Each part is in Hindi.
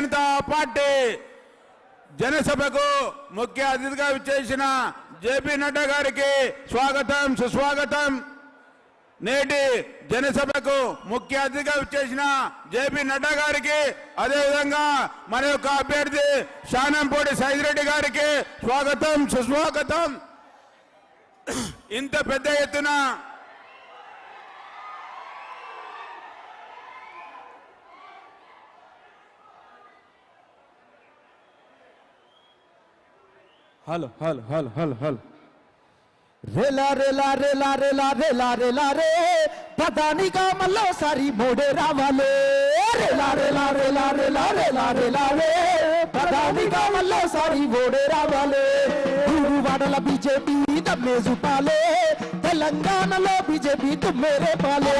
జనతా పార్టీ జనసభకు ముఖ్య అతిథిగా విచ్చేసిన జేపీ నడ్డా గారికి స్వాగతం సుస్వాగతం. నేటి జనసభకు ముఖ్య అతిథిగా విచ్చేసిన జేపీ నడ్డా గారికి, అదేవిధంగా మన యొక్క అభ్యర్థి శానంపూడి సైదిరెడ్డి గారికి స్వాగతం సుస్వాగతం. ఇంత పెద్ద ఎత్తున hello hello hello hello hello रेला रेला रेला रेला रेला रेला रे पतानी का मल्लो सारी मोड़े रावाले रेला रेला रेला रेला रेला रेला रे पतानी का मल्लो सारी मोड़े रावाले गुरुवाडला बीजेपी तम्मे जुपाले तेलंगानाలో बीजेपी तुम मेरे पाले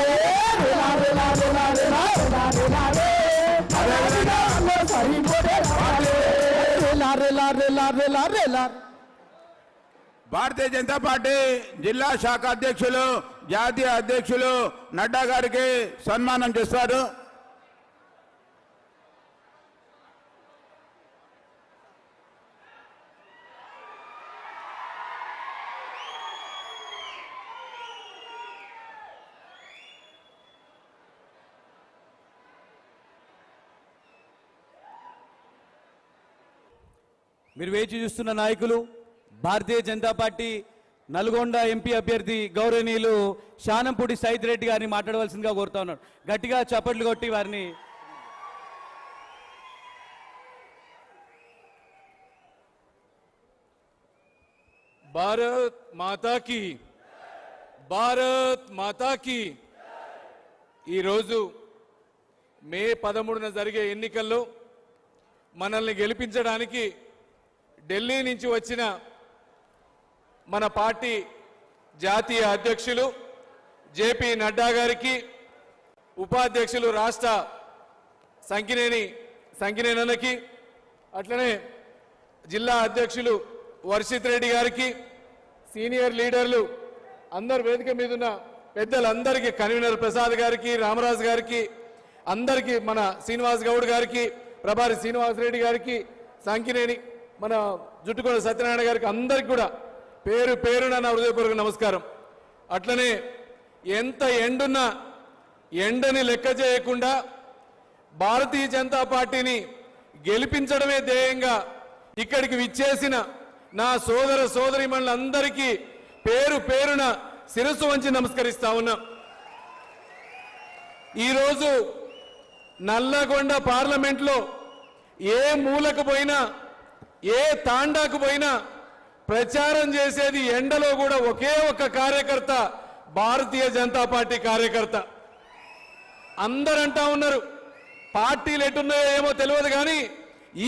रेला रेला रेला रेला रेला रेला रे पतानी का मल्लो सारी मोड़े रावाले रेला रेला रेला रेला रेला. భారతీయ జనతా పార్టీ జిల్లా శాఖ అధ్యక్షులు జాతీయ అధ్యక్షులు నడ్డా గారికి సన్మానం చేస్తారు. మీరు వేచి చూస్తున్న నాయకులు భారతీయ జనతా పార్టీ నల్గొండ ఎంపీ అభ్యర్థి గౌరవనీయులు శానంపూడి సైదిరెడ్డి గారిని మాట్లాడవలసిందిగా కోరుతా ఉన్నాను. గట్టిగా చప్పట్లు కొట్టి వారిని భారత్ మాతా కీ ఈరోజు మే 13న జరిగే ఎన్నికల్లో మనల్ని గెలిపించడానికి ఢిల్లీ నుంచి వచ్చిన మన పార్టీ జాతీయ అధ్యక్షులు జేపీ నడ్డా గారికి, ఉపాధ్యక్షులు రాష్ట్ర సంకినేనకి, అట్లనే జిల్లా అధ్యక్షులు వర్షిత్ రెడ్డి గారికి, సీనియర్ లీడర్లు అందరు వేదిక మీద ఉన్న పెద్దలందరికీ, కన్వీనర్ ప్రసాద్ గారికి, రామరాజు గారికి, అందరికీ, మన శ్రీనివాస్ గౌడ్ గారికి, ప్రభారి శ్రీనివాస్ రెడ్డి గారికి, సంకినేని మన జుట్టుకొండ సత్యనారాయణ గారికి, అందరికి కూడా పేరు పేరున నా హృదయపూర్వక నమస్కారం. అట్లనే ఎంత ఎండున్నా ఎండని లెక్క చేయకుండా భారతీయ జనతా పార్టీని గెలిపించడమే ధ్యేయంగా ఇక్కడికి విచ్చేసిన నా సోదర సోదరీమణులందరికీ పేరు పేరున శిరస్సు వంచి నమస్కరిస్తా ఉన్నా. ఈరోజు నల్లగొండ పార్లమెంట్లో ఏ మూలకు పోయినా, ఏ తాండాకు పోయినా ప్రచారం చేసేది ఎండలో కూడా ఒకే ఒక్క కార్యకర్త, భారతీయ జనతా పార్టీ కార్యకర్త. అందరంటా ఉన్నారు పార్టీలు ఎట్టున్నాయో ఏమో తెలియదు, కానీ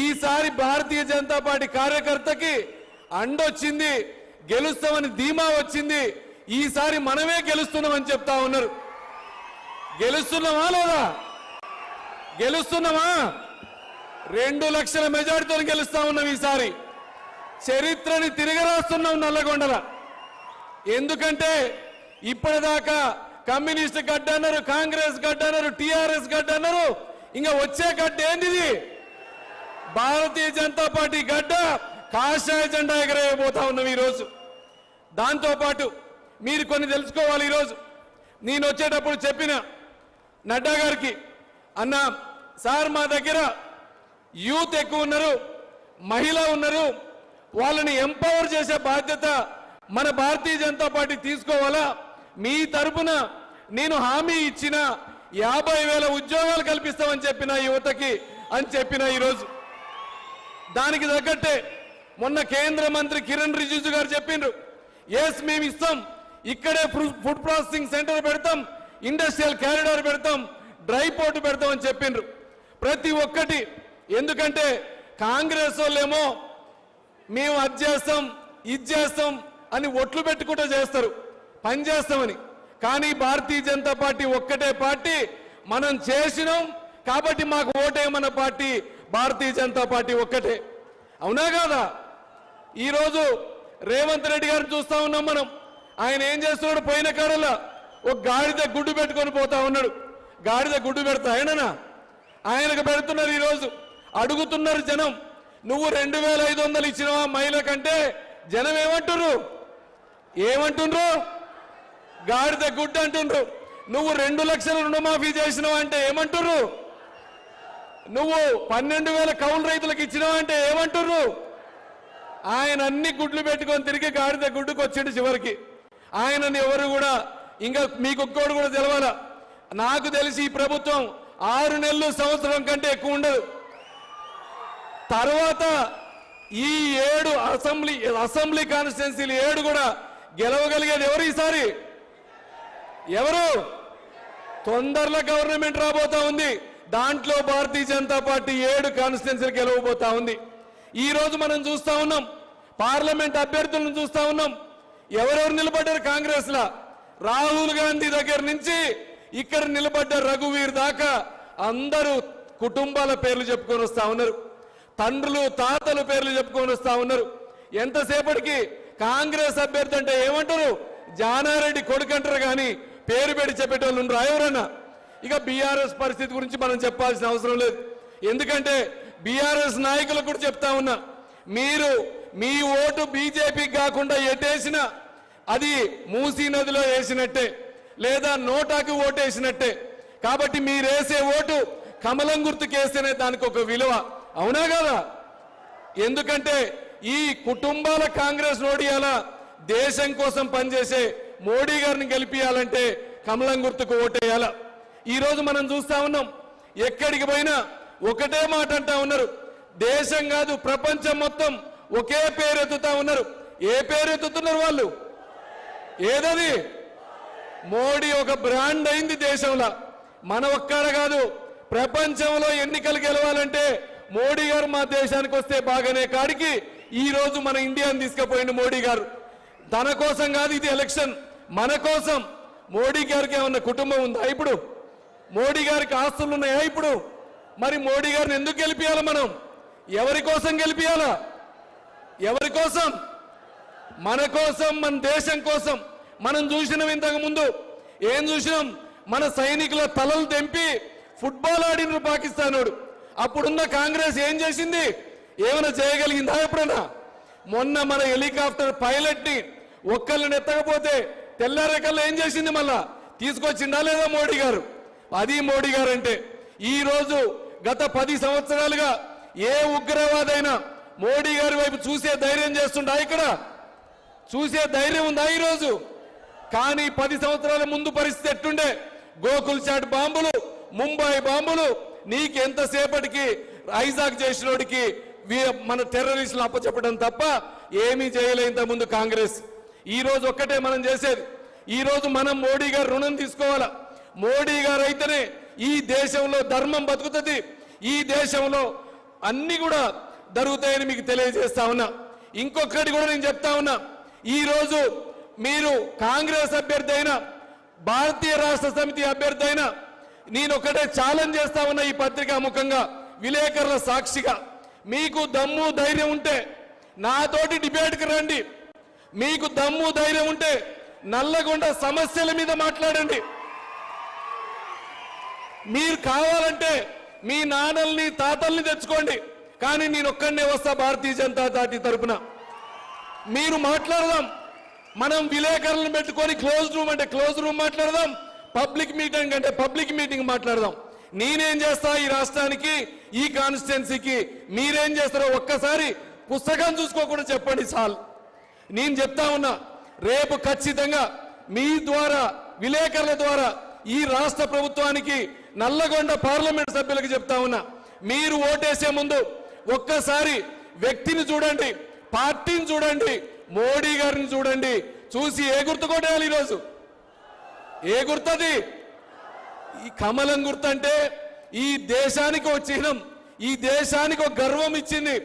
ఈసారి భారతీయ జనతా పార్టీ కార్యకర్తకి అండొచ్చింది, గెలుస్తామని ధీమా వచ్చింది. ఈసారి మనమే గెలుస్తున్నామని చెప్తా ఉన్నారు. గెలుస్తున్నామా లేదా? గెలుస్తున్నామా? 2 లక్షల మెజార్టీతో గెలుస్తా ఉన్నాం. ఈసారి చరిత్రని తిరగరాస్తున్నాం నల్లగొండల. ఎందుకంటే ఇప్పటిదాకా కమ్యూనిస్ట్ గడ్డ అన్నారు, కాంగ్రెస్ గడ్డ అన్నారు, టిఆర్ఎస్ గడ్డ అన్నారు. ఇంకా వచ్చే గడ్డ ఏంటిది? భారతీయ జనతా పార్టీ గడ్డ. కాషాయ జెండా ఎగరేయబోతా ఉన్నాం ఈరోజు. దాంతోపాటు మీరు కొన్ని తెలుసుకోవాలి. ఈరోజు నేను వచ్చేటప్పుడు చెప్పిన నడ్డా గారికి, అన్న సార్ మా దగ్గర యూత్ ఎక్కువ ఉన్నారు, మహిళ ఉన్నారు, వాళ్ళని ఎంపవర్ చేసే బాధ్యత మన భారతీయ జనతా పార్టీ తీసుకోవాలా? మీ తరపున నేను హామీ ఇచ్చిన 50,000 ఉద్యోగాలు కల్పిస్తామని చెప్పిన యువతకి అని చెప్పిన ఈరోజు. దానికి తగ్గట్టే మొన్న కేంద్ర మంత్రి కిరణ్ రిజిజు గారు చెప్పిండ్రు, ఎస్ మేము ఇస్తాం, ఇక్కడే ఫుడ్ ప్రాసెసింగ్ సెంటర్ పెడతాం, ఇండస్ట్రియల్ కారిడార్ పెడతాం, డ్రై పోర్ట్ పెడతాం అని చెప్పిండ్రు. ప్రతి ఒక్కటి. ఎందుకంటే కాంగ్రెస్ వాళ్ళేమో మేము అది చేస్తాం ఇది చేస్తాం అని ఒట్లు పెట్టుకుంటూ చేస్తారు, పని చేస్తామని. కానీ భారతీయ జనతా పార్టీ ఒక్కటే పార్టీ, మనం చేసినాం కాబట్టి మాకు ఓటేయమన్న పార్టీ భారతీయ జనతా పార్టీ ఒక్కటే. అవునా కాదా? ఈరోజు రేవంత్ రెడ్డి గారిని చూస్తా ఉన్నాం మనం. ఆయన ఏం చేస్తున్నాడు? పోయిన కాడలా ఒక గాడిద గుడ్డు పెట్టుకొని పోతా ఉన్నాడు. గాడిద గుడ్డు పెడతా ఆయనకు పెడుతున్నారు. ఈరోజు అడుగుతున్నారు జనం. నువ్వు 2500 ఇచ్చినవా మహిళ కంటే జనం ఏమంటుండ్రు? గాడిద గుడ్డ అంటుండ్రు. నువ్వు 2 లక్షల రుణమాఫీ చేసినావా అంటే ఏమంటుర్రు? నువ్వు 12,000 కౌలు రైతులకు ఇచ్చినావా అంటే ఏమంటుర్రు? ఆయన అన్ని గుడ్లు పెట్టుకొని తిరిగి గాడిద గుడ్డుకు వచ్చిండు చివరికి. ఆయనని ఎవరు కూడా ఇంకా మీకు ఒక్కోడు కూడా తెలవాల. నాకు తెలిసి ఈ ప్రభుత్వం 6 నెలలు సంవత్సరం కంటే ఎక్కువ ఉండదు. తర్వాత ఈ 7 అసెంబ్లీ కాన్స్టిట్యున్సీలు 7 కూడా గెలవగలిగేది ఎవరు ఈసారి? ఎవరు? తొందరలో గవర్నమెంట్ రాబోతా ఉంది. దాంట్లో భారతీయ జనతా పార్టీ 7 కాన్స్టిట్యున్సీలు గెలవబోతా ఉంది. ఈ రోజు మనం చూస్తా ఉన్నాం, పార్లమెంట్ అభ్యర్థులను చూస్తా ఉన్నాం. ఎవరెవరు నిలబడ్డారు కాంగ్రెస్ లా? రాహుల్ గాంధీ దగ్గర నుంచి ఇక్కడ నిలబడ్డ రఘువీర్ దాకా అందరూ కుటుంబాల పేర్లు చెప్పుకొని వస్తా ఉన్నారు. తండ్రులు తాతలు పేర్లు చెప్పుకొని వస్తా ఉన్నారు. ఎంతసేపటికి కాంగ్రెస్ అభ్యర్థి అంటే ఏమంటారు? జానారెడ్డి కొడుకు అంటారు కానీ పేరు పెట్టి చెప్పేటోళ్ళు ఉండరు ఎవరన్నా. ఇక బీఆర్ఎస్ పరిస్థితి గురించి మనం చెప్పాల్సిన అవసరం లేదు. ఎందుకంటే బీఆర్ఎస్ నాయకులకు కూడా చెప్తా ఉన్నా, మీరు మీ ఓటు బీజేపీకి కాకుండా ఎటేసినా అది మూసీ నదిలో వేసినట్టే లేదా నోటాకి ఓటు వేసినట్టే. కాబట్టి మీరు వేసే ఓటు కమలం గుర్తుకేస్తేనే దానికి ఒక విలువ. అవునా కదా? ఎందుకంటే ఈ కుటుంబాల కాంగ్రెస్ ఓడియాలా దేశం కోసం పనిచేసే మోడీ గారిని గెలిపియాలంటే కమలం గుర్తుకు ఓటేయాల. ఈ రోజు మనం చూస్తా ఉన్నాం, ఎక్కడికి పోయినా ఒకటే మాట అంటా ఉన్నారు. దేశం కాదు ప్రపంచం మొత్తం ఒకే పేరు ఎత్తుతా ఉన్నారు. ఏ పేరు ఎత్తుతున్నారు వాళ్ళు? ఏదది? మోడీ ఒక బ్రాండ్ అయింది దేశంలో. మన ఒక్కడ కాదు, ప్రపంచంలో ఎన్నికలు గెలవాలంటే మోడీ గారు మా దేశానికి వస్తే బాగానే కాడికి ఈ రోజు మన ఇండియాని తీసుకుపోయింది మోడీ గారు. తన కోసం కాదు ఇది ఎలక్షన్, మన కోసం. మోడీ గారికి ఏమన్నా కుటుంబం ఉందా ఇప్పుడు? మోడీ గారికి ఆస్తులు ఉన్నాయా ఇప్పుడు? మరి మోడీ గారిని ఎందుకు గెలిపియాలి మనం? ఎవరి కోసం గెలిపియాలా? ఎవరి కోసం? మన కోసం, మన దేశం కోసం. మనం చూసినాం ఇంతకు ముందు ఏం చూసినాం? మన సైనికుల తలలు తెంపి ఫుట్బాల్ ఆడిన పాకిస్తానోడు. అప్పుడున్న కాంగ్రెస్ ఏం చేసింది? ఏమైనా చేయగలిగిందా ఎప్పుడైనా? మొన్న మన హెలికాప్టర్ పైలట్ ని ఒక్కళ్ళని ఎత్తకపోతే తెల్లారేకల్లా ఏం చేసింది? మళ్ళా తీసుకొచ్చిందా లేదా మోడీ గారు? అది మోడీ గారు అంటే. ఈ రోజు గత 10 సంవత్సరాలుగా ఏ ఉగ్రవాదైనా మోడీ గారి వైపు చూసే ధైర్యం చేస్తుందా? ఇక్కడ చూసే ధైర్యం ఉందా ఈరోజు? కానీ 10 సంవత్సరాల ముందు పరిస్థితి ఎట్టుండే? గోకుల్ చాట్ బాంబులు, ముంబై బాంబులు, నీకెంతసేపటికి ఐజాక్ చేసినోడికి మన టెర్రరిస్టులు అప్పచెప్పడం తప్ప ఏమీ చేయలే ఇంత ముందు కాంగ్రెస్. ఈ రోజు ఒక్కటే మనం చేసేది, ఈ రోజు మనం మోడీ గారు రుణం తీసుకోవాలా. మోడీ గారు అయితేనే ఈ దేశంలో ధర్మం బతుకుతుంది, ఈ దేశంలో అన్ని కూడా జరుగుతాయని మీకు తెలియజేస్తా ఉన్నా. ఇంకొకటి కూడా నేను చెప్తా ఉన్నా, ఈ రోజు మీరు కాంగ్రెస్ అభ్యర్థి అయినా భారతీయ రాష్ట్ర సమితి అభ్యర్థి అయినా నేను ఒకటే ఛాలెంజ్ చేస్తా ఉన్నా ఈ పత్రికా ముఖంగా, విలేకరుల సాక్షిగా. మీకు దమ్ము ధైర్యం ఉంటే నాతోటి డిబేట్కి రండి. మీకు దమ్ము ధైర్యం ఉంటే నల్లగొండ సమస్యల మీద మాట్లాడండి. మీరు కావాలంటే మీ నాన్నల్ని తాతల్ని తెచ్చుకోండి, కానీ నేను ఒక్కడనే వస్తా భారతీయ జనతా పార్టీ తరఫున. మీరు మాట్లాడదాం, మనం విలేకరులను పెట్టుకొని క్లోజ్ రూమ్ అంటే క్లోజ్ రూమ్ మాట్లాడదాం, పబ్లిక్ మీటింగ్ అంటే పబ్లిక్ మీటింగ్ మాట్లాడదాం. నేనేం చేస్తా ఈ రాష్ట్రానికి, ఈ కాన్స్టిట్యున్సీకి, మీరేం చేస్తారో ఒక్కసారి పుస్తకం చూసుకోకుండా చెప్పండి చాలు. నేను చెప్తా ఉన్నా, రేపు ఖచ్చితంగా మీ ద్వారా విలేకరుల ద్వారా ఈ రాష్ట్ర ప్రభుత్వానికి నల్లగొండ పార్లమెంట్ సభ్యులకు చెప్తా ఉన్నా, మీరు ఓటేసే ముందు ఒక్కసారి వ్యక్తిని చూడండి, పార్టీని చూడండి, మోడీ గారిని చూడండి. చూసి ఏ గుర్తు కొట్టేయాలి? ఈరోజు ఏ గుర్తది? ఈ కమలం గుర్తు అంటే ఈ దేశానికి ఒక చిహ్నం, ఈ దేశానికి ఒక గర్వం ఇచ్చింది.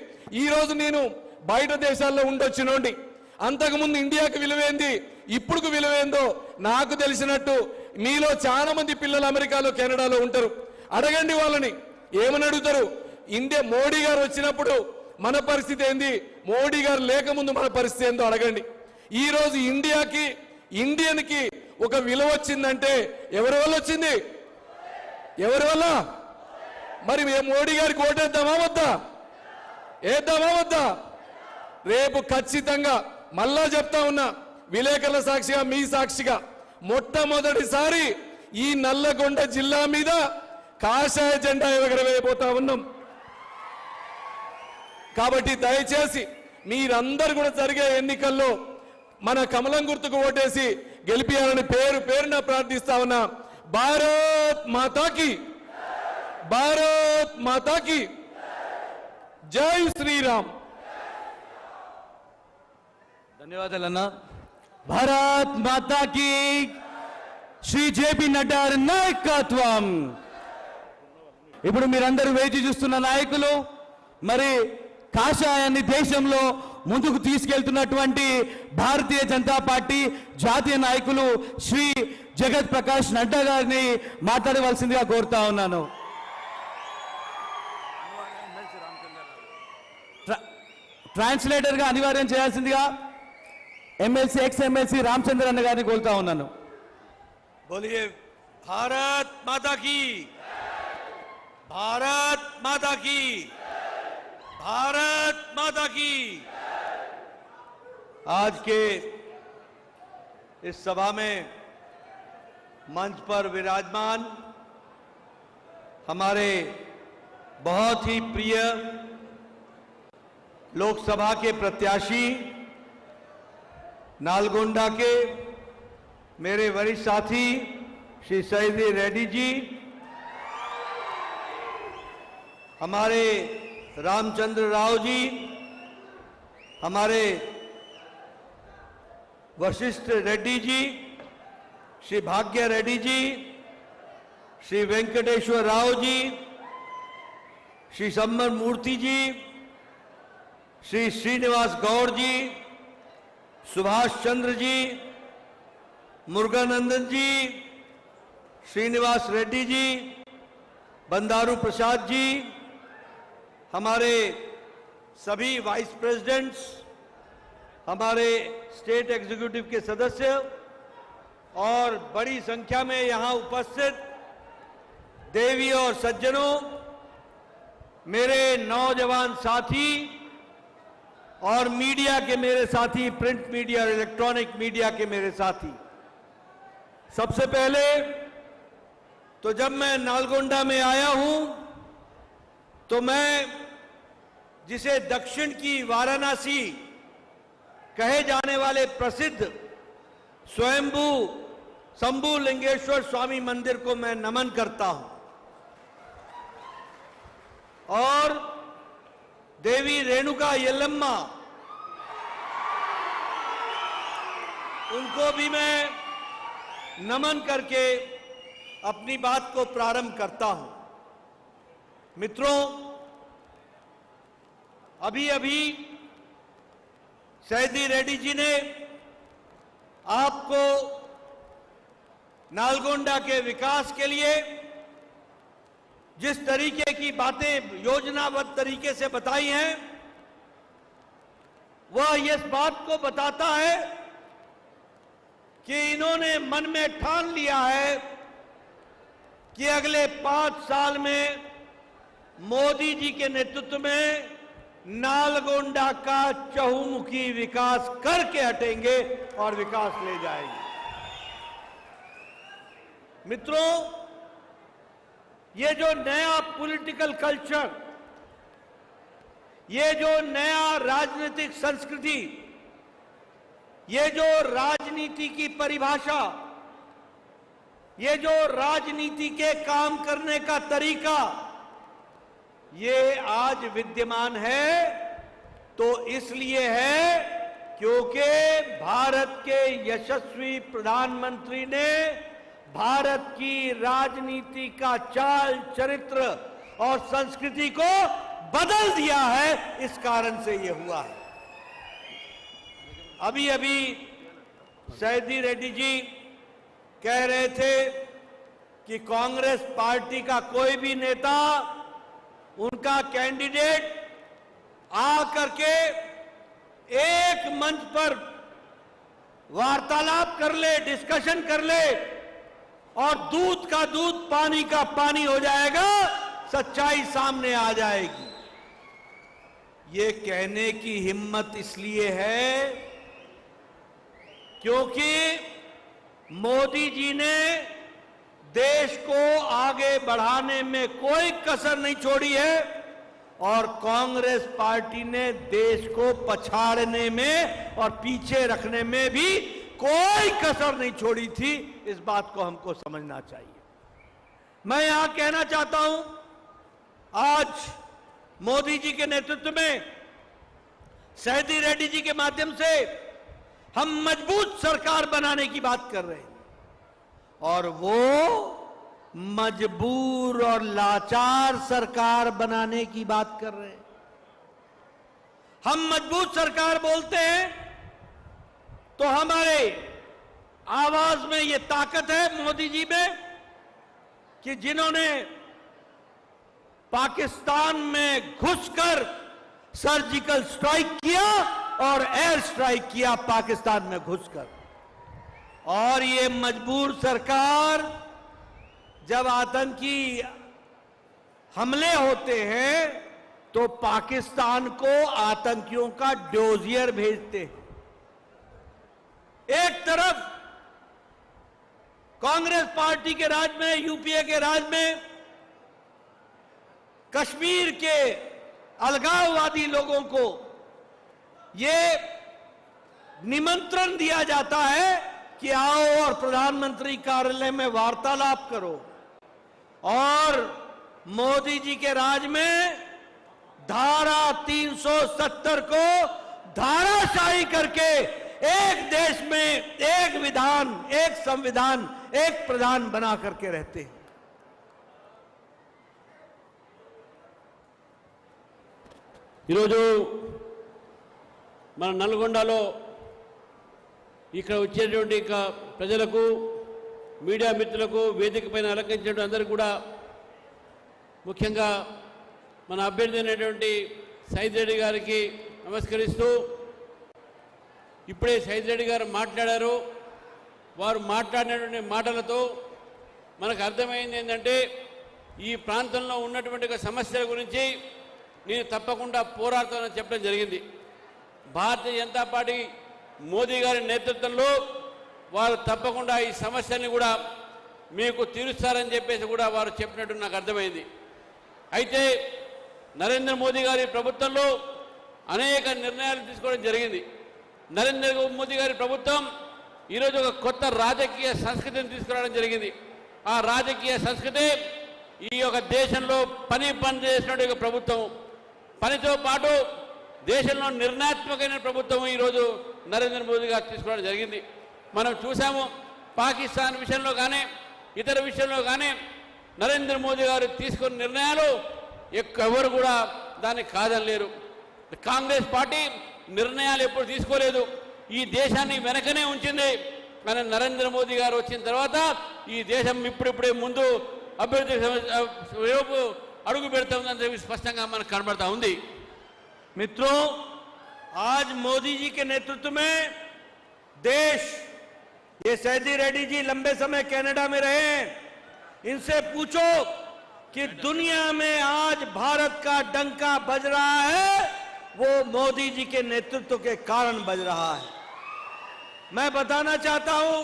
ఈ రోజు నేను బయట దేశాల్లో ఉండొచ్చినోండి, అంతకుముందు ఇండియాకి విలువేంది ఇప్పుడు విలువేందో నాకు తెలిసినట్టు మీలో చాలా మంది పిల్లలు అమెరికాలో కెనడాలో ఉంటారు. అడగండి వాళ్ళని, ఏమని అడుగుతారు? ఇండియా మోడీ గారు వచ్చినప్పుడు మన పరిస్థితి ఏంది, మోడీ గారు లేకముందు మన పరిస్థితి ఏందో అడగండి. ఈ రోజు ఇండియాకి, ఇండియన్కి ఒక విలువ వచ్చిందంటే ఎవరి వల్ల వచ్చింది? ఎవరి వల్ల? మరి మేము మోడీ గారికి ఓటేద్దామా వద్దా? వేద్దామా వద్దా? రేపు ఖచ్చితంగా మళ్ళా చెప్తా ఉన్నా, విలేకరుల సాక్షిగా మీ సాక్షిగా, మొట్టమొదటిసారి ఈ నల్లగొండ జిల్లా మీద కాషాయ జెండా ఎగరవేయబోతా ఉన్నాం. కాబట్టి దయచేసి మీరందరూ కూడా జరిగే ఎన్నికల్లో మన కమలం గుర్తుకు ఓటేసి గెలిపియాలని పేరున ప్రార్థిస్తా ఉన్నా. భారత్ మాతాకి, భారత్ మాతాకి జై శ్రీరామ్. ధన్యవాదాలన్నా. భారత్ మాతాకి, శ్రీ జేపీ నడ్డా గారి నాయకత్వం. ఇప్పుడు మీరందరూ వేచి చూస్తున్న నాయకులు, మరి కాషాయాన్ని దేశంలో ముందుకు తీసుకెళ్తున్నటువంటి భారతీయ జనతా పార్టీ జాతీయ నాయకులు శ్రీ జగత్ ప్రకాష్ నడ్డా గారిని మాట్లాడవలసిందిగా కోరుతా ఉన్నాను. ట్రాన్స్లేటర్ గా అనివార్యం చేయాల్సిందిగా ఎమ్మెల్సీ ఎక్స్ ఎమ్మెల్సీ రామచంద్ర అన్న గారిని కోరుతా ఉన్నాను. बोलिए भारत माता की, भारत माता की, भारत माता की। आज के इस सभा में मंच पर विराजमान हमारे बहुत ही प्रिय लोकसभा के प्रत्याशी, नालगोंडा के मेरे वरिष्ठ साथी श्री सैदी रेड्डी जी, हमारे रामचंद्र राव जी, हमारे वशिष्ठ रेड्डी जी, श्री भाग्य रेड्डी जी, श्री वेंकटेश्वर राव जी, श्री सम्मर मूर्ति जी, श्री श्रीनिवास गौड़ जी, सुभाष चंद्र जी, मुरुगानंदन जी, श्रीनिवास रेड्डी जी, बंदारू प्रसाद जी, हमारे सभी वाइस प्रेसिडेंट्स, हमारे स्टेट एग्जीक्यूटिव के सदस्य और बड़ी संख्या में यहां उपस्थित देवी और सज्जनों, मेरे नौजवान साथी और मीडिया के मेरे साथी, प्रिंट मीडिया और इलेक्ट्रॉनिक मीडिया के मेरे साथी, सबसे पहले तो जब मैं नालगोंडा में आया हूं तो मैं जिसे दक्षिण की वाराणसी कहे जाने वाले प्रसिद्ध स्वयंभू शंभू लिंगेश्वर स्वामी मंदिर को मैं नमन करता हूं और देवी रेणुका यल्लम्मा उनको भी मैं नमन करके अपनी बात को प्रारंभ करता हूं। मित्रों, अभी अभी सैदी रेड्डी जी ने आपको नालगोंडा के विकास के लिए जिस तरीके की बातें योजनाबद्ध तरीके से बताई हैं, वह इस बात को बताता है कि इन्होंने मन में ठान लिया है कि अगले 5 साल में मोदी जी के नेतृत्व में नालगोंडा का चहुमुखी विकास करके हटेंगे और विकास ले जाएंगे। मित्रों, ये जो नया पॉलिटिकल कल्चर, ये जो नया राजनीतिक संस्कृति, ये जो राजनीति की परिभाषा, ये जो राजनीति के काम करने का तरीका, ये आज विद्यमान है तो इसलिए है क्योंकि भारत के यशस्वी प्रधानमंत्री ने भारत की राजनीति का चाल चरित्र और संस्कृति को बदल दिया है। इस कारण से ये हुआ है। अभी अभी सैदी रेड्डी जी कह रहे थे कि कांग्रेस पार्टी का कोई भी नेता, उनका कैंडिडेट आकर के एक मंच पर वार्तालाप कर ले, डिस्कशन कर ले और दूध का दूध पानी का पानी हो जाएगा, सच्चाई सामने आ जाएगी। ये कहने की हिम्मत इसलिए है क्योंकि मोदी जी ने देश को आगे बढ़ाने में कोई कसर नहीं छोड़ी है और कांग्रेस पार्टी ने देश को पछाड़ने में और पीछे रखने में भी कोई कसर नहीं छोड़ी थी। इस बात को हमको समझना चाहिए। मैं यहां कहना चाहता हूं, आज मोदी जी के नेतृत्व में सैदी रेड्डी जी के माध्यम से हम मजबूत सरकार बनाने की बात कर रहे हैं और वो मजबूर और लाचार सरकार बनाने की बात कर रहे हैं। हम मजबूत सरकार बोलते हैं तो हमारे आवाज में ये ताकत है मोदी जी में कि जिन्होंने पाकिस्तान में घुसकर सर्जिकल स्ट्राइक किया और एयर स्ट्राइक किया पाकिस्तान में घुसकर। और ये मजबूर सरकार जब आतंकी हमले होते हैं तो पाकिस्तान को आतंकियों का डोजियर भेजते हैं। एक तरफ कांग्रेस पार्टी के राज में, यूपीए के राज में कश्मीर के अलगाववादी लोगों को ये निमंत्रण दिया जाता है कि आओ और प्रधानमंत्री कार्यालय में वार्तालाप करो, और मोदी जी के राज में धारा 370 को धाराशाही करके एक देश में एक विधान, एक संविधान, एक प्रधान बना करके रहते हैं। ఈరోజు మన నల్గొండలో ఇక్కడ వచ్చేటువంటి ప్రజలకు, మీడియా మిత్రులకు, వేదిక పైన అలంకరించిన అందరికీ కూడా ముఖ్యంగా మన అభ్యర్థి అయినటువంటి సైద్ రెడ్డి గారికి నమస్కరిస్తూ, ఇప్పుడే సైద్ రెడ్డి గారు మాట్లాడారు. వారు మాట్లాడినటువంటి మాటలతో మనకు అర్థమైంది ఏంటంటే ఈ ప్రాంతంలో ఉన్నటువంటి సమస్యల గురించి నేను తప్పకుండా పోరాడతానని చెప్పడం జరిగింది. భారతీయ జనతా పార్టీ మోదీ గారి నేతృత్వంలో వారు తప్పకుండా ఈ సమస్యల్ని కూడా మీకు తీరుస్తారని చెప్పేసి కూడా వారు చెప్పినట్టు నాకు అర్థమైంది. అయితే నరేంద్ర మోదీ గారి ప్రభుత్వంలో అనేక నిర్ణయాలు తీసుకోవడం జరిగింది. నరేంద్ర మోదీ గారి ప్రభుత్వం ఈరోజు ఒక కొత్త రాజకీయ సంస్కృతిని తీసుకురావడం జరిగింది. ఆ రాజకీయ సంస్కృతి ఈ యొక్క దేశంలో పనిచేసిన ప్రభుత్వం, పనితో పాటు దేశంలో నిర్ణయాత్మకమైన ప్రభుత్వం ఈరోజు నరేంద్ర మోదీ గారు తీసుకోవడం జరిగింది. మనం చూసాము, పాకిస్తాన్ విషయంలో కానీ ఇతర విషయంలో కానీ నరేంద్ర మోదీ గారు తీసుకున్న నిర్ణయాలు ఎవరు కూడా దాన్ని కాదనలేరు. కాంగ్రెస్ పార్టీ నిర్ణయాలు ఎప్పుడు తీసుకోలేదు, ఈ దేశాన్ని వెనకనే ఉంచింది. కానీ నరేంద్ర మోదీ గారు వచ్చిన తర్వాత ఈ దేశం ఇప్పుడిప్పుడే ముందు అభివృద్ధి వైపు అడుగు పెడుతుందని చెప్పి స్పష్టంగా మనకు కనబడతా ఉంది. मित्रों, आज मोदी जी के नेतृत्व में देश, ये सैदी रेड्डी जी लंबे समय कनाडा में रहे हैं, इनसे पूछो कि दुनिया में आज भारत का डंका बज रहा है, वो मोदी जी के नेतृत्व के कारण बज रहा है। मैं बताना चाहता हूं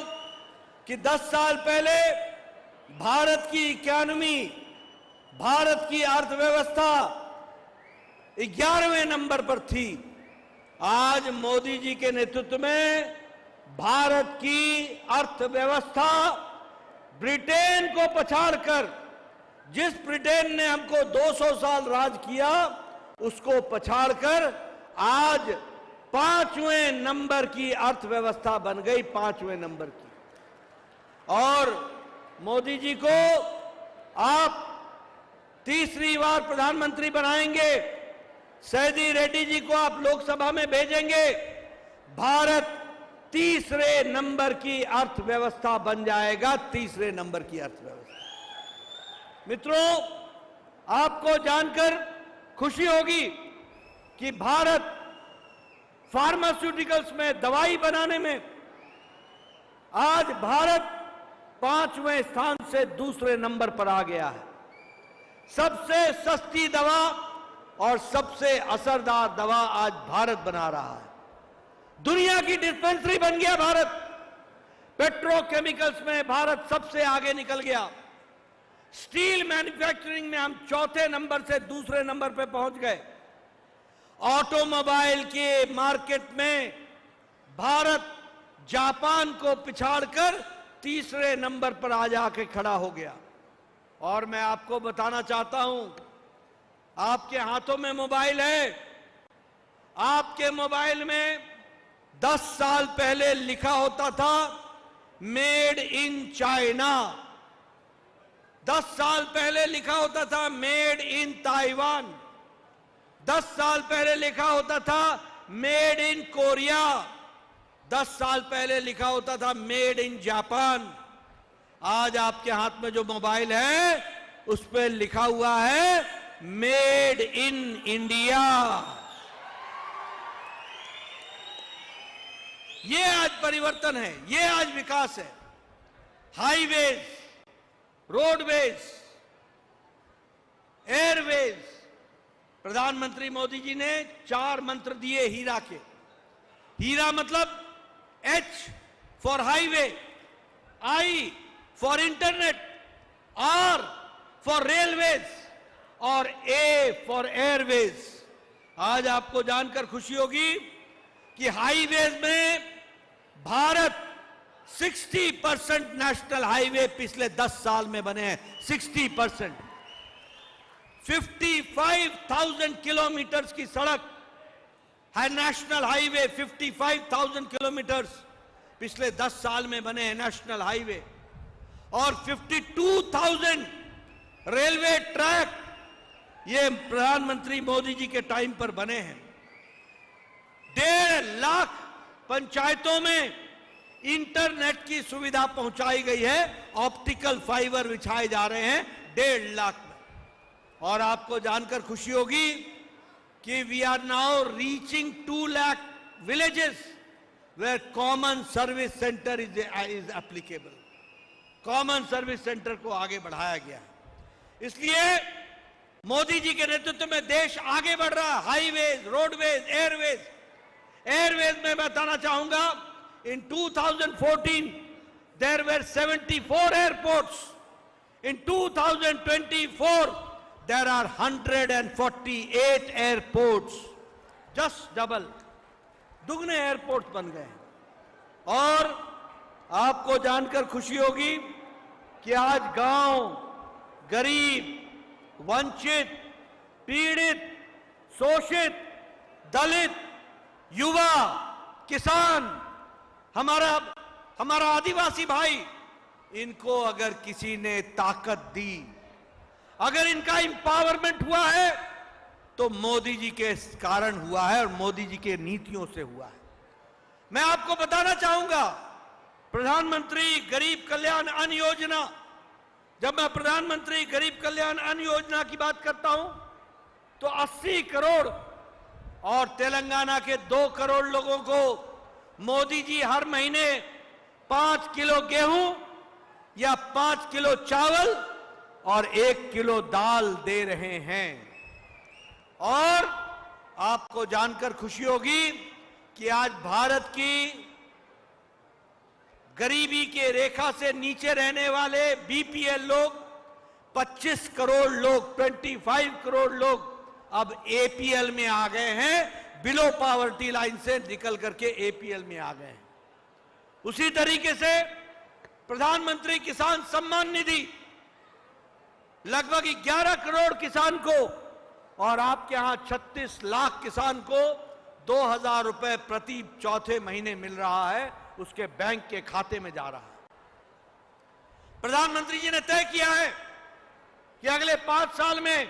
कि 10 साल पहले भारत की इकोनॉमी, भारत की अर्थव्यवस्था 11वें नंबर पर थी। आज मोदी जी के नेतृत्व में भारत की अर्थव्यवस्था ब्रिटेन को पछाड़कर, जिस ब्रिटेन ने हमको 200 साल राज किया उसको पछाड़कर आज 5वें नंबर की अर्थव्यवस्था बन गई, 5वें नंबर की। और मोदी जी को आप तीसरी बार प्रधानमंत्री बनाएंगे, सैदी रेड्डी जी को आप लोकसभा में भेजेंगे, भारत तीसरे नंबर की अर्थव्यवस्था बन जाएगा, तीसरे नंबर की अर्थव्यवस्था। मित्रों, आपको जानकर खुशी होगी कि भारत फार्मास्यूटिकल्स में, दवाई बनाने में आज भारत 5वें स्थान से दूसरे नंबर पर आ गया है। सबसे सस्ती दवा और सबसे असरदार दवा आज भारत बना रहा है। दुनिया की डिस्पेंसरी बन गया भारत। पेट्रोकेमिकल्स में भारत सबसे आगे निकल गया। स्टील मैन्युफैक्चरिंग में हम चौथे नंबर से दूसरे नंबर पे पहुंच गए। ऑटोमोबाइल के मार्केट में भारत जापान को पिछाड़कर तीसरे नंबर पर आज आके खड़ा हो गया। और मैं आपको बताना चाहता हूं, आपके हाथों में मोबाइल है। आपके मोबाइल में 10 साल पहले लिखा होता था मेड इन चाइना, 10 साल पहले लिखा होता था मेड इन ताइवान, 10 साल पहले लिखा होता था मेड इन कोरिया, 10 साल पहले लिखा होता था मेड इन जापान। आज आपके हाथ में जो मोबाइल है उस पर लिखा हुआ है मेड इन इंडिया। ये आज परिवर्तन है, ये आज विकास है। हाईवेज, रोडवेज, एयरवेज, प्रधानमंत्री मोदी जी ने 4 मंत्र दिए हीरा के। हीरा मतलब H for highway, I for internet, R for railways और A फॉर एयरवेज। आज आपको जानकर खुशी होगी कि हाईवेज में भारत 60% नेशनल हाईवे पिछले 10 साल में बने हैं। 60%, 55,000 किलोमीटर की सड़क है नेशनल हाईवे। 55,000 किलोमीटर पिछले 10 साल में बने हैं नेशनल हाईवे। और 52,000 रेलवे ट्रैक ये प्रधानमंत्री मोदी जी के टाइम पर बने हैं। 1.5 लाख पंचायतों में इंटरनेट की सुविधा पहुंचाई गई है। ऑप्टिकल फाइबर बिछाए जा रहे हैं 1.5 लाख में। और आपको जानकर खुशी होगी कि we are now reaching 2 lakh villages where common service centre is applicable. Common service centre को आगे बढ़ाया गया है। इसलिए मोदी जी के नेतृत्व में देश आगे बढ़ रहा है। Highways, roadways, Airways. एयरवेज में बताना चाहूंगा, in 2014 there were 74 airports. In 2024 there are 148 airports. Just double, दुगने एयरपोर्ट्स बन गए। और आपको जानकर खुशी होगी कि आज गांव, गरीब, वंचित, पीड़ित, शोषित, दलित, युवा, किसान, हमारा आदिवासी भाई, इनको अगर किसी ने ताकत दी, अगर इनका इंपावरमेंट हुआ है तो मोदी जी के कारण हुआ है और मोदी जी के नीतियों से हुआ है। मैं आपको बताना चाहूंगा, प्रधानमंत्री गरीब कल्याण अन्न योजना, जब मैं प्रधानमंत्री गरीब कल्याण अन्न योजना की बात करता हूं तो 80 करोड़ और तेलंगाना के 2 करोड़ लोगों को मोदी जी हर महीने 5 किलो गेहूं या 5 किलो चावल और 1 किलो दाल दे रहे हैं। और आपको जानकर खुशी होगी कि आज भारत की गरीबी के रेखा से नीचे रहने वाले बीपीएल लोग 25 करोड़ लोग, 25 करोड़ लोग अब एपीएल में आ गए हैं। बिलो पॉवर्टी लाइन से निकल करके एपीएल में आ गए हैं। उसी तरीके से प्रधानमंत्री किसान सम्मान निधि लगभग 11 करोड़ किसान को और आपके यहां 36 लाख किसान को 2,000 रुपए प्रति चौथे महीने मिल रहा है, उसके बैंक के खाते में जा रहा है। प्रधानमंत्री जी ने तय किया है कि अगले 5 साल में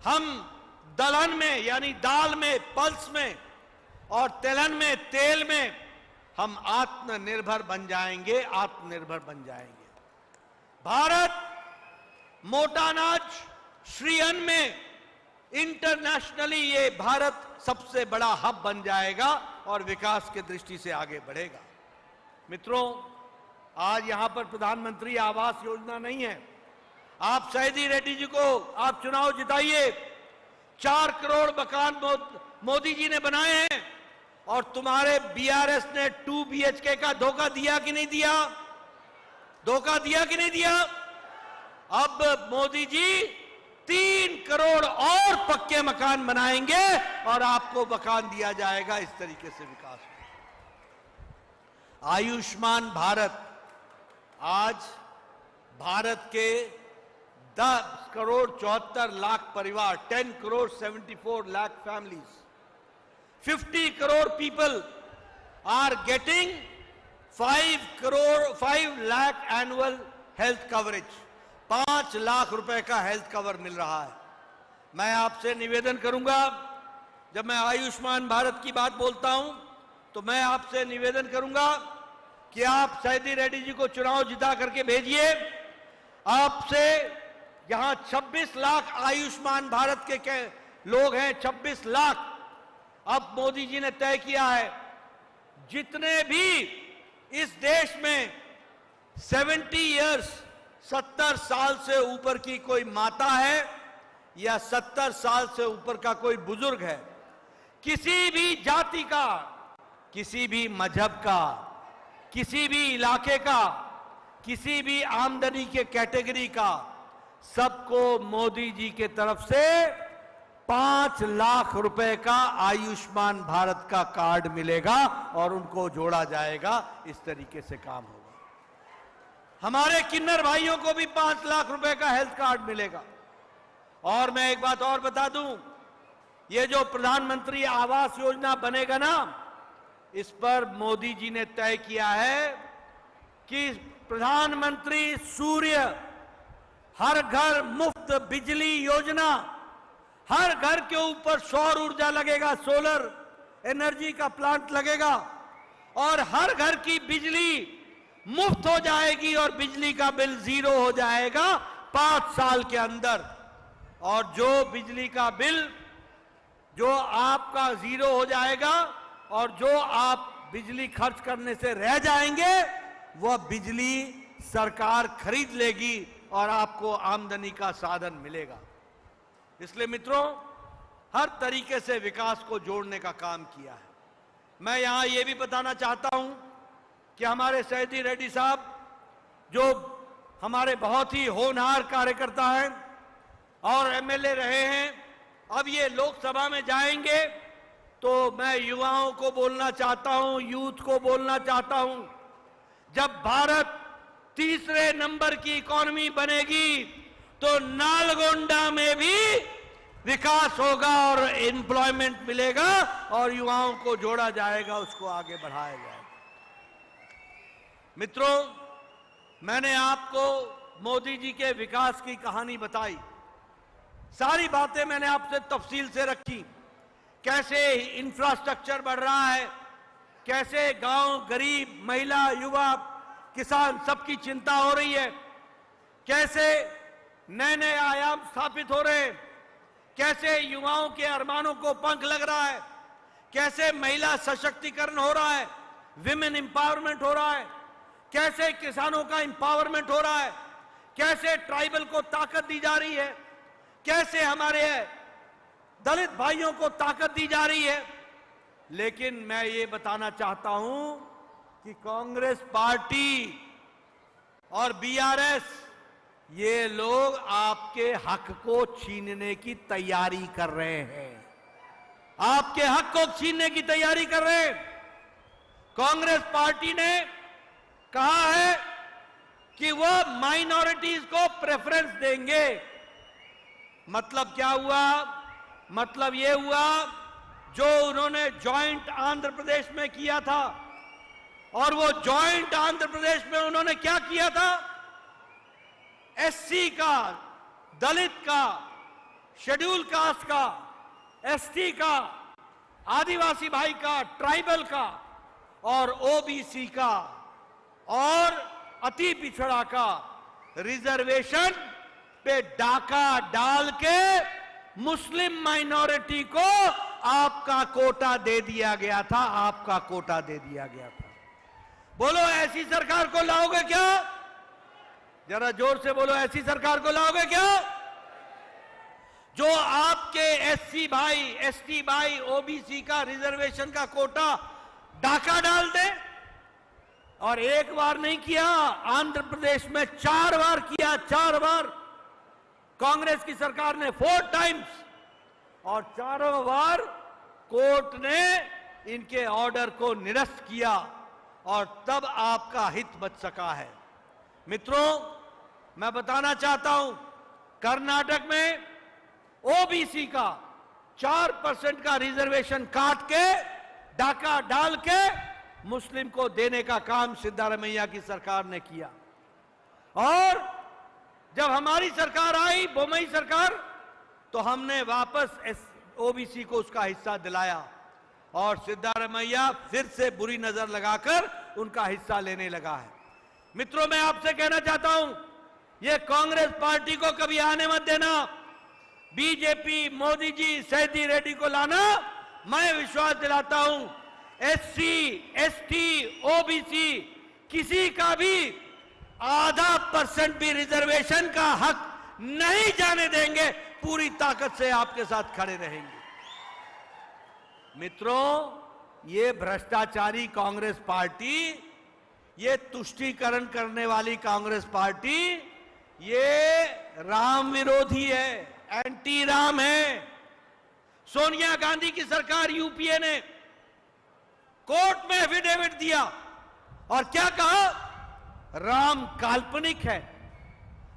हम दलहन में यानी दाल में, पल्स में और तिलहन में, तेल में हम आत्मनिर्भर बन जाएंगे, आत्मनिर्भर बन जाएंगे। भारत मोटा अनाज, श्री अन्न में इंटरनेशनली ये भारत सबसे बड़ा हब बन जाएगा और विकास की दृष्टि से आगे बढ़ेगा। मित्रों, आज यहां पर प्रधानमंत्री आवास योजना नहीं है, आप सैदी रेड्डी जी को आप चुनाव जिताइए। 4 करोड़ मकान मोदी जी ने बनाए हैं और तुम्हारे बीआरएस ने 2 BHK का धोखा दिया कि नहीं दिया? धोखा दिया कि नहीं दिया? अब मोदी जी 3 करोड़ और पक्के मकान बनाएंगे और आपको मकान दिया जाएगा। इस तरीके से विकास होगा। आयुष्मान भारत, आज भारत के 10 करोड़ 74 लाख परिवार, 10 crore 74 lakh families, 50 crore people are getting 5 lakh annual health coverage. 5 lakh रुपए का हेल्थ कवर मिल रहा है। मैं आपसे निवेदन करूंगा, जब मैं आयुष्मान भारत की बात बोलता हूं तो मैं आपसे निवेदन करूंगा कि आप सैदी रेड्डी जी को चुनाव जिता करके भेजिए। आपसे यहां 26 लाख आयुष्मान भारत के लोग हैं, 26 लाख। अब मोदी जी ने तय किया है, जितने भी इस देश में 70 इयर्स 70 साल से ऊपर की कोई माता है या 70 साल से ऊपर का कोई बुजुर्ग है, किसी भी जाति का, किसी भी मजहब का, किसी भी इलाके का, किसी भी आमदनी के कैटेगरी का, सबको मोदी जी के तरफ से 5 लाख रुपए का आयुष्मान भारत का कार्ड मिलेगा और उनको जोड़ा जाएगा। इस तरीके से काम होगा। हमारे किन्नर भाइयों को भी 5 लाख रुपए का हेल्थ कार्ड मिलेगा। और मैं एक बात और बता दूं, ये जो प्रधानमंत्री आवास योजना बनेगा ना, इस पर मोदी जी ने तय किया है कि प्रधानमंत्री सूर्य हर घर मुफ्त बिजली योजना, हर घर के ऊपर सौर ऊर्जा लगेगा, सोलर एनर्जी का प्लांट लगेगा और हर घर की बिजली मुफ्त हो जाएगी और बिजली का बिल 0 हो जाएगा 5 साल के अंदर। और जो बिजली का बिल जो आपका 0 हो जाएगा और जो आप बिजली खर्च करने से रह जाएंगे, वह बिजली सरकार खरीद लेगी और आपको आमदनी का साधन मिलेगा। इसलिए मित्रों, हर तरीके से विकास को जोड़ने का काम किया है। मैं यहां यह भी बताना चाहता हूं कि हमारे सैदी रेड्डी साहब, जो हमारे बहुत ही होनहार कार्यकर्ता हैं और एमएलए रहे हैं, अब ये लोकसभा में जाएंगे तो मैं युवाओं को बोलना चाहता हूं, यूथ को बोलना चाहता हूं, जब भारत तीसरे नंबर की इकोनॉमी बनेगी तो नालगोंडा में भी विकास होगा और एम्प्लॉयमेंट मिलेगा और युवाओं को जोड़ा जाएगा, उसको आगे बढ़ाया जाएगा। मित्रों, मैंने आपको मोदी जी के विकास की कहानी बताई, सारी बातें मैंने आपसे तफसील से रखी। कैसे इंफ्रास्ट्रक्चर बढ़ रहा है, कैसे गांव, गरीब, महिला, युवा, किसान सबकी चिंता हो रही है, कैसे नए नए आयाम स्थापित हो रहे हैं, कैसे युवाओं के अरमानों को पंख लग रहा है, कैसे महिला सशक्तिकरण हो रहा है, विमेन एम्पावरमेंट हो रहा है, कैसे किसानों का एम्पावरमेंट हो रहा है, कैसे ट्राइबल को ताकत दी जा रही है, कैसे हमारे दलित भाइयों को ताकत दी जा रही है। लेकिन मैं ये बताना चाहता हूं कि कांग्रेस पार्टी और बीआरएस, ये लोग आपके हक को छीनने की तैयारी कर रहे हैं, आपके हक को छीनने की तैयारी कर रहे हैं। कांग्रेस पार्टी ने कहा है कि वह माइनॉरिटीज को प्रेफरेंस देंगे। मतलब क्या हुआ? मतलब यह हुआ, जो उन्होंने जॉइंट आंध्र प्रदेश में किया था, और वो जॉइंट आंध्र प्रदेश में उन्होंने क्या किया था? एससी का, दलित का, शेड्यूल कास्ट का, एसटी का, आदिवासी भाई का, ट्राइबल का और ओबीसी का और अति पिछड़ा का रिजर्वेशन पे डाका डाल के मुस्लिम माइनॉरिटी को आपका कोटा दे दिया गया था, आपका कोटा दे दिया गया था। बोलो, ऐसी सरकार को लाओगे क्या? जरा जोर से बोलो, ऐसी सरकार को लाओगे क्या जो आपके एससी भाई, एसटी भाई, ओबीसी का रिजर्वेशन का कोटा डाका डाल दे? और एक बार नहीं किया, आंध्र प्रदेश में 4 बार किया, 4 बार। कांग्रेस की सरकार ने 4 टाइम्स, और चारों बार कोर्ट ने इनके ऑर्डर को निरस्त किया, और तब आपका हित बच सका है। मित्रों, मैं बताना चाहता हूं, कर्नाटक में ओबीसी का 4% का रिजर्वेशन काट के, डाका डाल के मुस्लिम को देने का काम सिद्धारमैया की सरकार ने किया। और जब हमारी सरकार आई, बोमई सरकार, तो हमने वापस ओबीसी को उसका हिस्सा दिलाया, और सिद्धारमैया फिर से बुरी नजर लगाकर उनका हिस्सा लेने लगा है। मित्रों, मैं आपसे कहना चाहता हूं, यह कांग्रेस पार्टी को कभी आने मत देना। बीजेपी, मोदी जी, सैदी रेड्डी को लाना, मैं विश्वास दिलाता हूं, एससी, एसटी, ओबीसी किसी का भी आधा % भी रिजर्वेशन का हक नहीं जाने देंगे। पूरी ताकत से आपके साथ खड़े रहेंगे। मित्रों, ये भ्रष्टाचारी कांग्रेस पार्टी, ये तुष्टीकरण करने वाली कांग्रेस पार्टी, ये राम विरोधी है, एंटी राम है। सोनिया गांधी की सरकार यूपीए ने कोर्ट में एफिडेविट दिया, और क्या कहा? राम काल्पनिक है,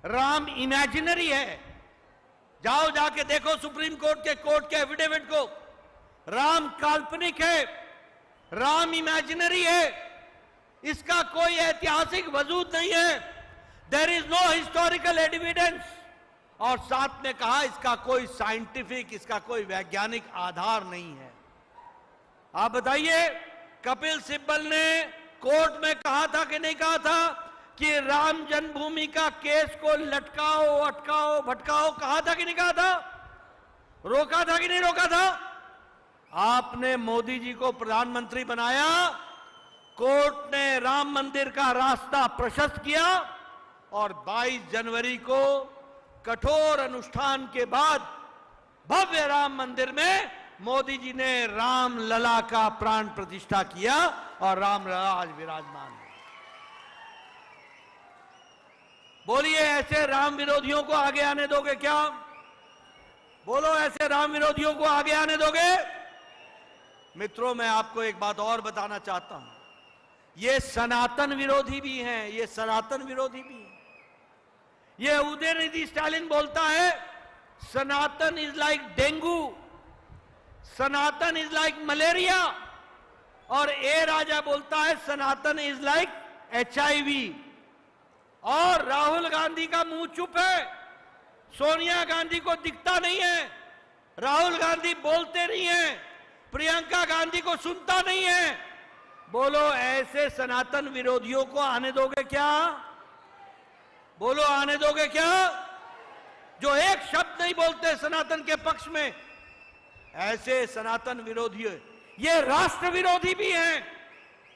राम इमेजिनरी है। जाओ जाके देखो सुप्रीम कोर्ट के एफिडेविट को। राम काल्पनिक है, राम इमेजिनरी है, इसका कोई ऐतिहासिक वजूद नहीं है। There is no historical evidence. और साथ में कहा, इसका कोई साइंटिफिक, इसका कोई वैज्ञानिक आधार नहीं है। आप बताइए, कपिल सिब्बल ने कोर्ट में कहा था कि नहीं कहा था कि राम जन्मभूमि का केस को लटकाओ, अटकाओ, भटकाओ? कहा था कि नहीं कहा था? रोका था कि नहीं रोका था? आपने मोदी जी को प्रधानमंत्री बनाया, कोर्ट ने राम मंदिर का रास्ता प्रशस्त किया, और 22 जनवरी को कठोर अनुष्ठान के बाद भव्य राम मंदिर में मोदी जी ने राम लला का प्राण प्रतिष्ठा किया, और राम लला आज विराजमान है। बोलिए, ऐसे राम विरोधियों को आगे आने दोगे क्या? बोलो, ऐसे राम विरोधियों को आगे आने दोगे? मित्रों, मैं आपको एक बात और बताना चाहता हूं, ये सनातन विरोधी भी हैं, ये सनातन विरोधी भी हैं। ये उदयनिधि स्टालिन बोलता है, Sanatan is like dengue, Sanatan is like malaria, और ए राजा बोलता है सनातन इज लाइक HIV। और राहुल गांधी का मुंह चुप है, सोनिया गांधी को दिखता नहीं है, राहुल गांधी बोलते नहीं है, प्रियंका गांधी को सुनता नहीं है। बोलो, ऐसे सनातन विरोधियों को आने दोगे क्या? बोलो, आने दोगे क्या? जो एक शब्द नहीं बोलते सनातन के पक्ष में, ऐसे सनातन विरोधी, ये राष्ट्र विरोधी भी हैं,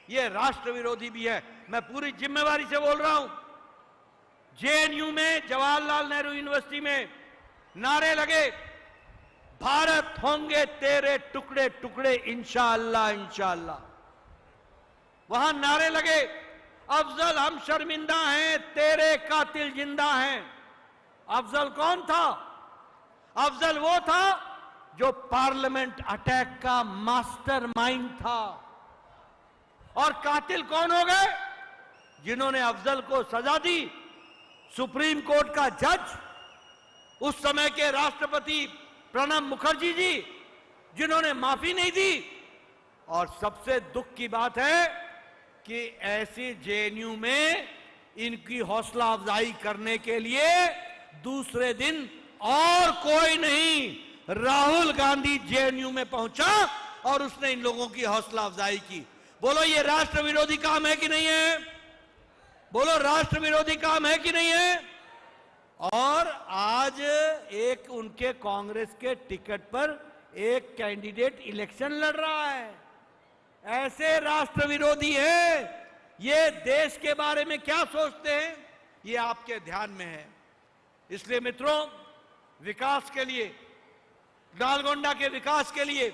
ये राष्ट्र विरोधी भी है। मैं पूरी जिम्मेवारी से बोल रहा हूं। JNU में, जवाहरलाल नेहरू यूनिवर्सिटी में नारे लगे, भारत होंगे तेरे टुकड़े टुकड़े इंशाअल्लाह इंशाअल्लाह। वहां नारे लगे, अफजल हम शर्मिंदा हैं, तेरे कातिल जिंदा हैं। अफजल कौन था? अफजल वो था जो पार्लियामेंट अटैक का मास्टरमाइंड था। और कातिल कौन हो गए? जिन्होंने अफजल को सजा दी, सुप्रीम कोर्ट का जज, उस समय के राष्ट्रपति प्रणब मुखर्जी जी, जिन्होंने माफी नहीं दी। और सबसे दुख की बात है कि ऐसी JNU में इनकी हौसला अफजाई करने के लिए दूसरे दिन और कोई नहीं, राहुल गांधी JNU में पहुंचा और उसने इन लोगों की हौसला अफजाई की। बोलो, ये राष्ट्र विरोधी काम है कि नहीं है? बोलो, राष्ट्र विरोधी काम है कि नहीं है? और आज एक उनके कांग्रेस के टिकट पर एक कैंडिडेट इलेक्शन लड़ रहा है। ऐसे राष्ट्र विरोधी हैं। ये देश के बारे में क्या सोचते हैं? ये आपके ध्यान में है। इसलिए मित्रों, विकास के लिए, नालगोंडा के विकास के लिए,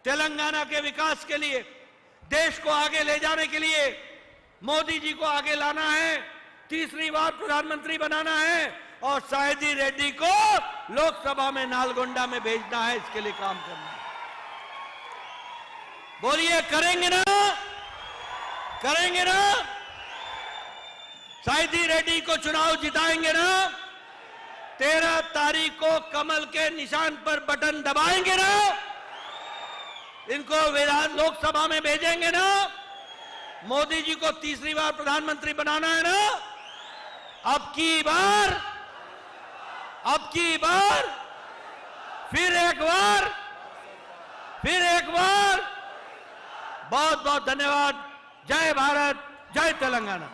तेलंगाना के विकास के लिए, देश को आगे ले जाने के लिए मोदी जी को आगे लाना है, तीसरी बार प्रधानमंत्री बनाना है और सायदी रेड्डी को लोकसभा में नालगोंडा में भेजना है। इसके लिए काम करना है। बोलिए, करेंगे ना? करेंगे ना? सायदी रेड्डी को चुनाव जिताएंगे ना? 13 तारीख को कमल के निशान पर बटन दबाएंगे ना? इनको विधान लोकसभा में भेजेंगे ना? मोदी जी को तीसरी बार प्रधानमंत्री बनाना है ना? अब की बार, फिर एक बार। बहुत बहुत धन्यवाद। जय भारत, जय तेलंगाना।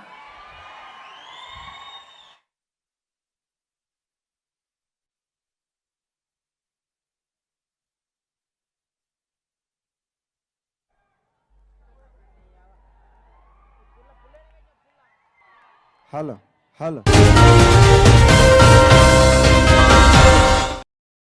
Hello hello